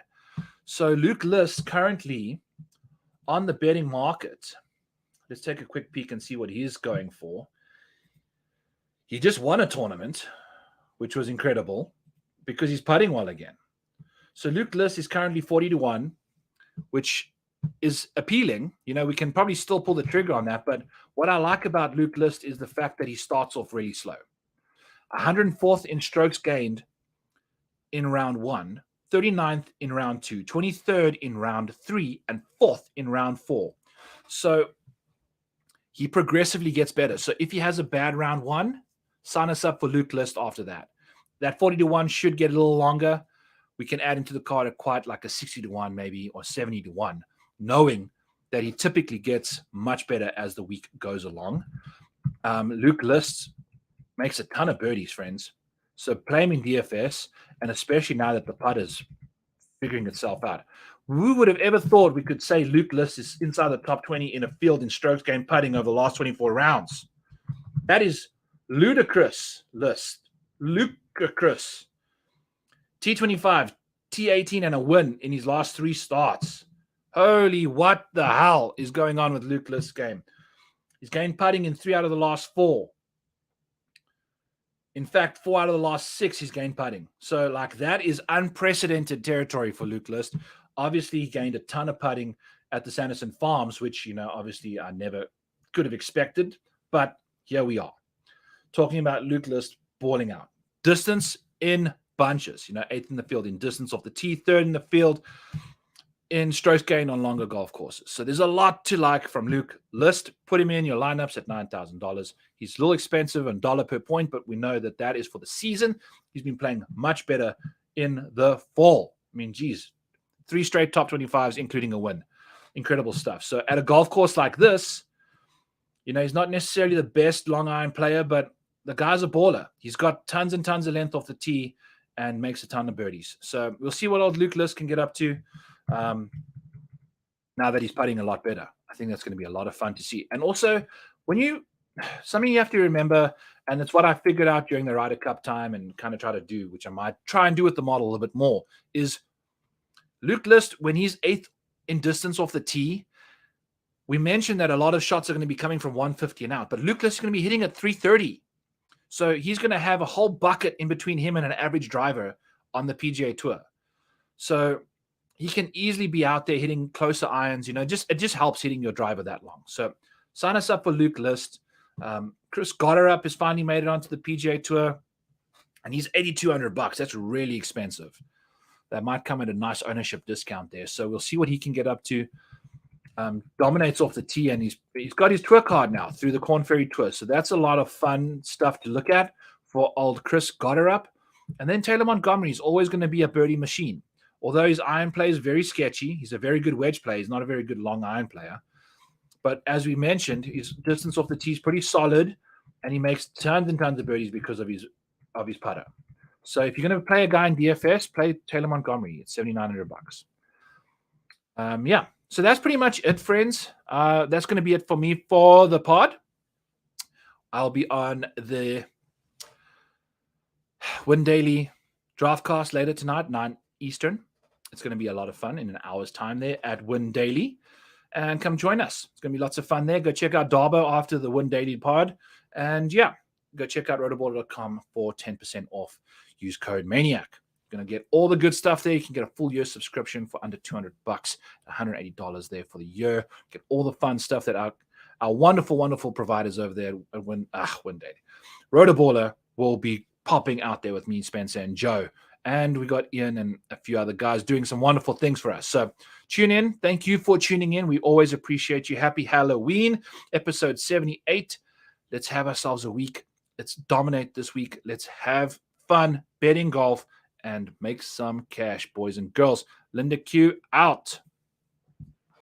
So Luke List currently on the betting market. Let's take a quick peek and see what he's going for. He just won a tournament, which was incredible because he's putting well again. So Luke List is currently 40-1, which is appealing. We can probably still pull the trigger on that. But what I like about Luke List is the fact that he starts off really slow. 104th in strokes gained in round 1, 39th in round 2, 23rd in round 3, and 4th in round 4. So he progressively gets better. So if he has a bad round 1, sign us up for Luke List after that. That 40-1 should get a little longer. We can add into the card at quite like a 60-1 maybe, or 70-1, knowing that he typically gets much better as the week goes along. Luke List makes a ton of birdies, friends. So play him in DFS, and especially now that the putt is figuring itself out. Who would have ever thought we could say Luke List is inside the top 20 in a field in strokes gained putting over the last 24 rounds? That is ludicrous, List. Ludicrous. T25, T18, and a win in his last 3 starts. Holy, what the hell is going on with Luke List's game? He's gained putting in 3 out of the last 4. In fact, 4 out of the last 6 he's gained putting. So, that is unprecedented territory for Luke List. Obviously, he gained a ton of putting at the Sanderson Farms, which, obviously I never could have expected. But here we are. Talking about Luke List balling out. Distance in bunches. 8th in the field in distance off the tee, 3rd in the field in strokes gained on longer golf courses. So there's a lot to like from Luke List. Put him in your lineups at $9,000. He's a little expensive on dollar per point, but we know that is for the season. He's been playing much better in the fall. I mean, geez, 3 straight top 25s, including a win. Incredible stuff. So at a golf course like this, he's not necessarily the best long iron player, but the guy's a baller. He's got tons and tons of length off the tee and makes a ton of birdies. So we'll see what old Luke List can get up to. Now that he's putting a lot better. I think that's going to be a lot of fun to see. And also, something you have to remember, and it's what I figured out during the Ryder Cup time and kind of try to do, which I might try and do with the model a little bit more, is Luke List, when he's 8th in distance off the tee, we mentioned that a lot of shots are going to be coming from 150 and out, but Luke List is going to be hitting at 330. So he's going to have a whole bucket in between him and an average driver on the PGA Tour. So he can easily be out there hitting closer irons. It just helps hitting your driver that long. So sign us up for Luke List. Chris Gotterup has finally made it onto the PGA Tour, and he's $8,200. That's really expensive. That might come at a nice ownership discount there. So we'll see what he can get up to. Dominates off the tee, and he's got his tour card now through the Corn Ferry Tour. So that's a lot of fun stuff to look at for old Chris Gotterup. And then Taylor Montgomery is always going to be a birdie machine. Although his iron play is very sketchy, he's a very good wedge player. He's not a very good long iron player. But as we mentioned, his distance off the tee is pretty solid, and he makes tons and tons of birdies because of his putter. So if you're going to play a guy in DFS, play Taylor Montgomery at $7,900. Yeah. So that's pretty much it, friends. That's going to be it for me for the pod. I'll be on the Win Daily Draftcast later tonight, 9 Eastern. It's going to be a lot of fun in an hour's time there at Win Daily. And come join us. It's going to be lots of fun there. Go check out Darbo after the Win Daily pod. And yeah, go check out rotoballer.com for 10% off. Use code Maniac. Going to get all the good stuff there. You can get a full year subscription for under $200, $180 there for the year. Get all the fun stuff that our wonderful, wonderful providers over there at Win Daily. Rotoballer will be popping out there with me, Spencer, and Joe. And we got Ian and a few other guys doing some wonderful things for us. So tune in. Thank you for tuning in. We always appreciate you. Happy Halloween, episode 78. Let's have ourselves a week. Let's dominate this week. Let's have fun betting golf and make some cash, boys and girls. Linda Q out.